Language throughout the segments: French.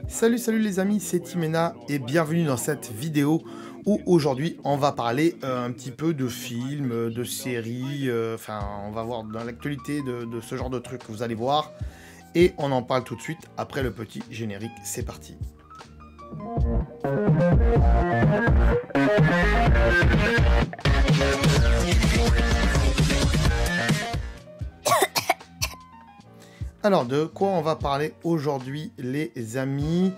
Salut les amis, c'est Timena et bienvenue dans cette vidéo où aujourd'hui on va parler un petit peu de films, de séries, enfin on va voir dans l'actualité de ce genre de trucs que vous allez voir et on en parle tout de suite après le petit générique, c'est parti. Alors, de quoi on va parler aujourd'hui, les amis?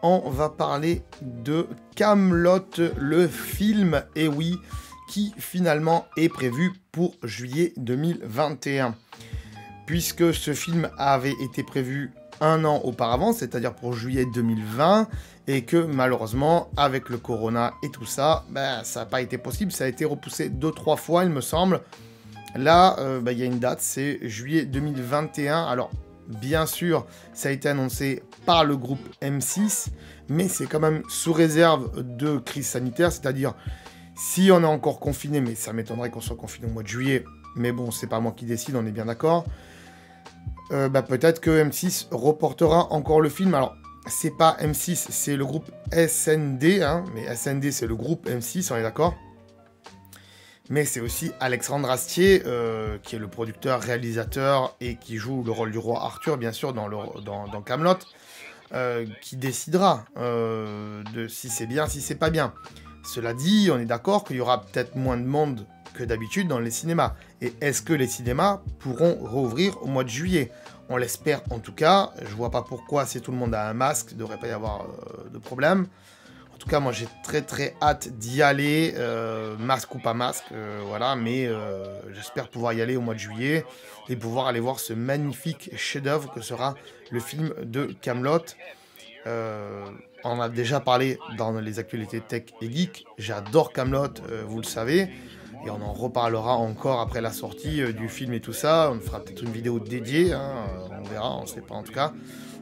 On va parler de Kaamelott, le film, et oui, qui finalement est prévu pour juillet 2021. Puisque ce film avait été prévu un an auparavant, c'est-à-dire pour juillet 2020, et que malheureusement, avec le corona et tout ça, ça n'a pas été possible, ça a été repoussé 2-3 fois, il me semble. Là, il y a une date, c'est juillet 2021. Alors, bien sûr, ça a été annoncé par le groupe M6, mais c'est quand même sous réserve de crise sanitaire, c'est-à-dire si on est encore confiné, mais ça m'étonnerait qu'on soit confiné au mois de juillet, mais bon, c'est pas moi qui décide, on est bien d'accord. Peut-être que M6 reportera encore le film. Alors, c'est pas M6, c'est le groupe SND, hein, mais SND c'est le groupe M6, on est d'accord. Mais c'est aussi Alexandre Astier, qui est le producteur, réalisateur et qui joue le rôle du roi Arthur, bien sûr, dans Kaamelott, qui décidera de si c'est bien, si c'est pas bien. Cela dit, on est d'accord qu'il y aura peut-être moins de monde que d'habitude dans les cinémas. Et est-ce que les cinémas pourront rouvrir au mois de juillet? On l'espère en tout cas. Je vois pas pourquoi, si tout le monde a un masque, il ne devrait pas y avoir de problème. En tout cas, moi, j'ai très hâte d'y aller, masque ou pas masque, voilà, mais j'espère pouvoir y aller au mois de juillet et pouvoir aller voir ce magnifique chef-d'œuvre que sera le film de Kaamelott. On en a déjà parlé dans les actualités tech et geek, j'adore Kaamelott, vous le savez, et on en reparlera encore après la sortie du film et tout ça, on fera peut-être une vidéo dédiée, hein, on verra, on ne sait pas en tout cas.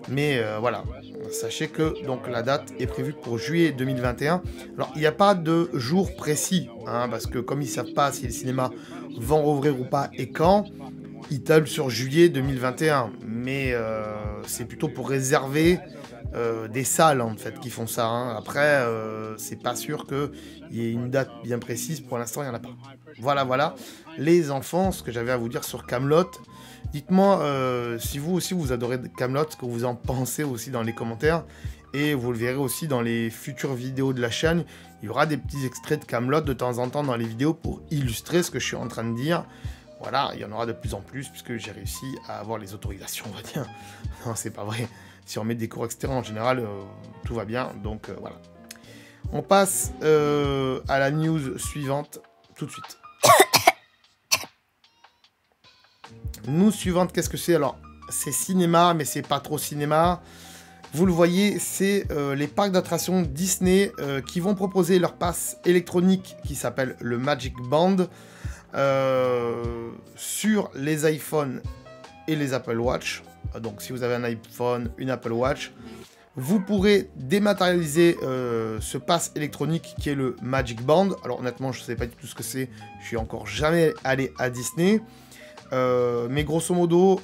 Mais voilà, sachez que donc la date est prévue pour juillet 2021. Alors, il n'y a pas de jour précis, hein, parce que comme ils ne savent pas si les cinémas vont rouvrir ou pas et quand, ils tablent sur juillet 2021. Mais c'est plutôt pour réserver des salles, en fait, qui font ça. Hein. Après, c'est pas sûr qu'il y ait une date bien précise. Pour l'instant, il n'y en a pas. Voilà. Les enfants, ce que j'avais à vous dire sur Kaamelott. Dites-moi si vous aussi vous adorez Kaamelott, ce que vous en pensez aussi dans les commentaires. Et vous le verrez aussi dans les futures vidéos de la chaîne. Il y aura des petits extraits de Kaamelott de temps en temps dans les vidéos pour illustrer ce que je suis en train de dire. Voilà, il y en aura de plus en plus puisque j'ai réussi à avoir les autorisations, on va dire. Non, c'est pas vrai. Si on met des cours externes en général, tout va bien. Donc voilà. On passe à la news suivante tout de suite. News suivante, qu'est-ce que c'est? Alors, c'est cinéma, mais c'est pas trop cinéma. Vous le voyez, c'est les parcs d'attractions Disney qui vont proposer leur pass électronique qui s'appelle le Magic Band sur les iPhones et les Apple Watch. Donc, si vous avez un iPhone, une Apple Watch, vous pourrez dématérialiser ce pass électronique qui est le Magic Band. Alors, honnêtement, je ne sais pas du tout ce que c'est. Je suis encore jamais allé à Disney. Mais grosso modo,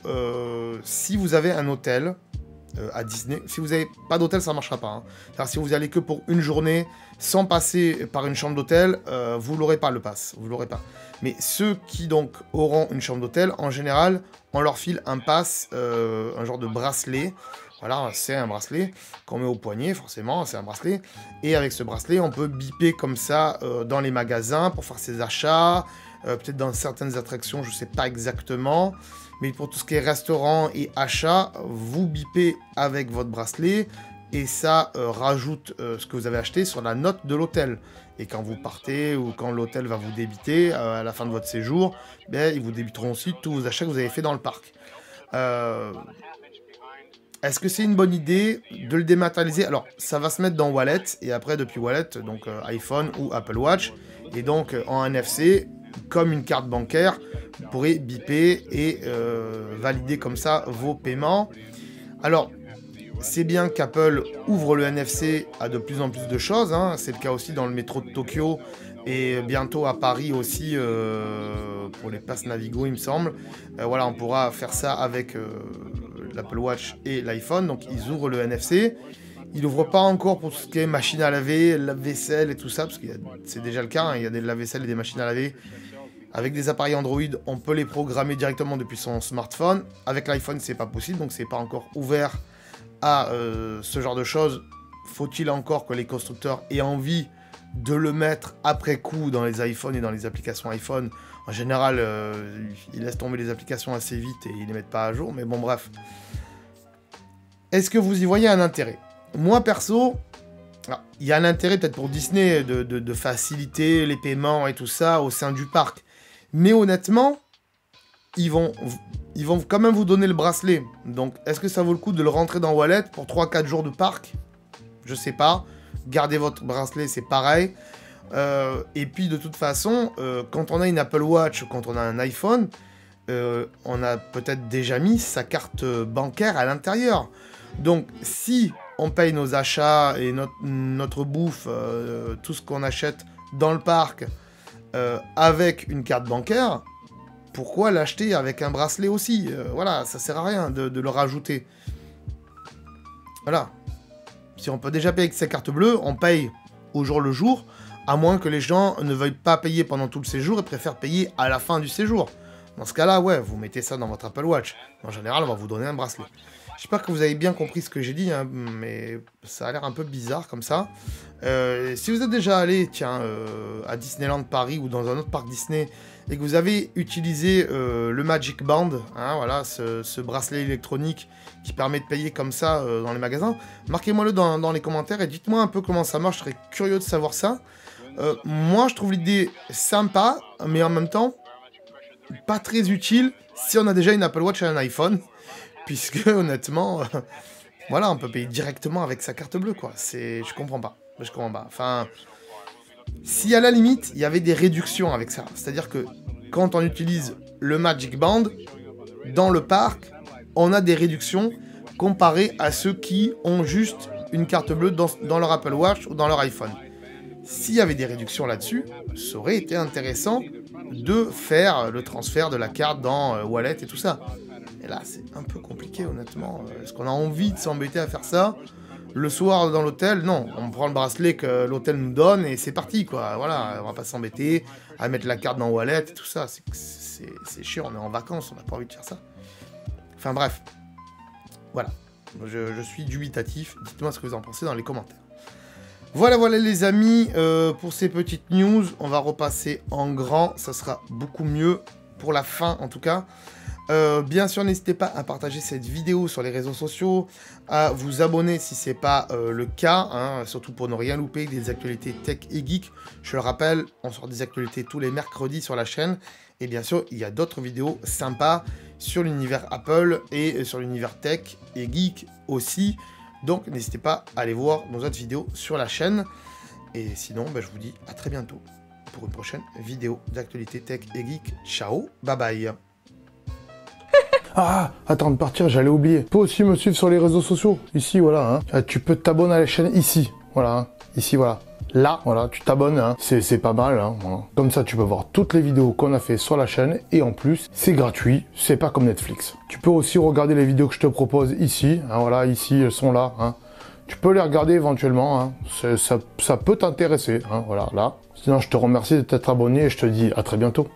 si vous avez un hôtel à Disney, si vous n'avez pas d'hôtel, ça ne marchera pas. Hein. Alors, si vous y allez que pour une journée, sans passer par une chambre d'hôtel, vous l'aurez pas le pass, vous l'aurez pas. Mais ceux qui donc auront une chambre d'hôtel, en général, on leur file un pass, un genre de bracelet. Voilà, c'est un bracelet qu'on met au poignet, forcément, c'est un bracelet. Et avec ce bracelet, on peut biper comme ça dans les magasins pour faire ses achats. Peut-être dans certaines attractions, je ne sais pas exactement. Mais pour tout ce qui est restaurant et achat, vous bipez avec votre bracelet et ça rajoute ce que vous avez acheté sur la note de l'hôtel. Et quand vous partez ou quand l'hôtel va vous débiter à la fin de votre séjour, ils vous débiteront aussi tous vos achats que vous avez fait dans le parc. Est-ce que c'est une bonne idée de le dématérialiser? Alors, ça va se mettre dans Wallet et après, depuis Wallet, donc iPhone ou Apple Watch. Et donc, en NFC, comme une carte bancaire, vous pourrez biper et valider comme ça vos paiements. Alors, c'est bien qu'Apple ouvre le NFC à de plus en plus de choses. Hein. C'est le cas aussi dans le métro de Tokyo et bientôt à Paris aussi pour les passes Navigo, il me semble. Voilà, on pourra faire ça avec l'Apple Watch et l'iPhone. Donc, ils ouvrent le NFC. Il n'ouvre pas encore pour tout ce qui est machine à laver, lave-vaisselle et tout ça, parce que c'est déjà le cas, hein, il y a des lave-vaisselle et des machines à laver. Avec des appareils Android, on peut les programmer directement depuis son smartphone. Avec l'iPhone, c'est pas possible, donc c'est pas encore ouvert à ce genre de choses. Faut-il encore que les constructeurs aient envie de le mettre après coup dans les iPhones et dans les applications iPhone. En général, ils laissent tomber les applications assez vite et ils les mettent pas à jour, mais bon, bref. Est-ce que vous y voyez un intérêt? Moi, perso, il y a un intérêt peut-être pour Disney de faciliter les paiements et tout ça au sein du parc. Mais honnêtement, ils vont quand même vous donner le bracelet. Donc, est-ce que ça vaut le coup de le rentrer dans Wallet pour 3-4 jours de parc? Je sais pas. Gardez votre bracelet, c'est pareil. Et puis, de toute façon, quand on a une Apple Watch, quand on a un iPhone, on a peut-être déjà mis sa carte bancaire à l'intérieur. Donc, si on paye nos achats et notre bouffe, tout ce qu'on achète dans le parc, avec une carte bancaire, pourquoi l'acheter avec un bracelet aussi? Voilà, ça sert à rien de le rajouter. Voilà. Si on peut déjà payer avec sa carte bleue, on paye au jour le jour, à moins que les gens ne veuillent pas payer pendant tout le séjour et préfèrent payer à la fin du séjour. Dans ce cas-là, ouais, vous mettez ça dans votre Apple Watch. En général, on va vous donner un bracelet. J'espère que vous avez bien compris ce que j'ai dit, hein, mais ça a l'air un peu bizarre comme ça. Si vous êtes déjà allé, tiens, à Disneyland Paris ou dans un autre parc Disney, et que vous avez utilisé le Magic Band, hein, voilà, ce bracelet électronique qui permet de payer comme ça dans les magasins, marquez-moi-le dans les commentaires et dites-moi un peu comment ça marche, je serais curieux de savoir ça. Moi, je trouve l'idée sympa, mais en même temps, pas très utile si on a déjà une Apple Watch et un iPhone. Puisque, honnêtement, voilà, on peut payer directement avec sa carte bleue, quoi. Je comprends pas. Je comprends pas. Enfin, si à la limite, il y avait des réductions avec ça. C'est-à-dire que quand on utilise le Magic Band, dans le parc, on a des réductions comparées à ceux qui ont juste une carte bleue dans leur Apple Watch ou dans leur iPhone. S'il y avait des réductions là-dessus, ça aurait été intéressant de faire le transfert de la carte dans Wallet et tout ça. Et là, c'est un peu compliqué, honnêtement. Est-ce qu'on a envie de s'embêter à faire ça? Le soir, dans l'hôtel, non. On prend le bracelet que l'hôtel nous donne et c'est parti, quoi. Voilà, on va pas s'embêter à mettre la carte dans Wallet et tout ça. C'est chiant, on est en vacances, on n'a pas envie de faire ça. Enfin, bref. Voilà. Je suis dubitatif. Dites-moi ce que vous en pensez dans les commentaires. Voilà, les amis, pour ces petites news. On va repasser en grand. Ça sera beaucoup mieux pour la fin, en tout cas. Bien sûr, n'hésitez pas à partager cette vidéo sur les réseaux sociaux, à vous abonner si ce n'est pas le cas, hein, surtout pour ne rien louper des actualités tech et geek. Je le rappelle, on sort des actualités tous les mercredis sur la chaîne. Et bien sûr, il y a d'autres vidéos sympas sur l'univers Apple et sur l'univers tech et geek aussi. Donc, n'hésitez pas à aller voir nos autres vidéos sur la chaîne. Et sinon, je vous dis à très bientôt pour une prochaine vidéo d'actualité tech et geek. Ciao, bye bye. Ah, attends de partir, j'allais oublier. Tu peux aussi me suivre sur les réseaux sociaux. Ici, voilà. Hein. Tu peux t'abonner à la chaîne ici. Voilà. Hein. Ici, voilà. Là, voilà, tu t'abonnes. Hein. C'est pas mal. Hein. Voilà. Comme ça, tu peux voir toutes les vidéos qu'on a fait sur la chaîne. Et en plus, c'est gratuit. C'est pas comme Netflix. Tu peux aussi regarder les vidéos que je te propose ici. Hein. Voilà, ici, elles sont là. Hein. Tu peux les regarder éventuellement. Hein. Ça peut t'intéresser. Hein. Voilà, là. Sinon, je te remercie de t'être abonné et je te dis à très bientôt.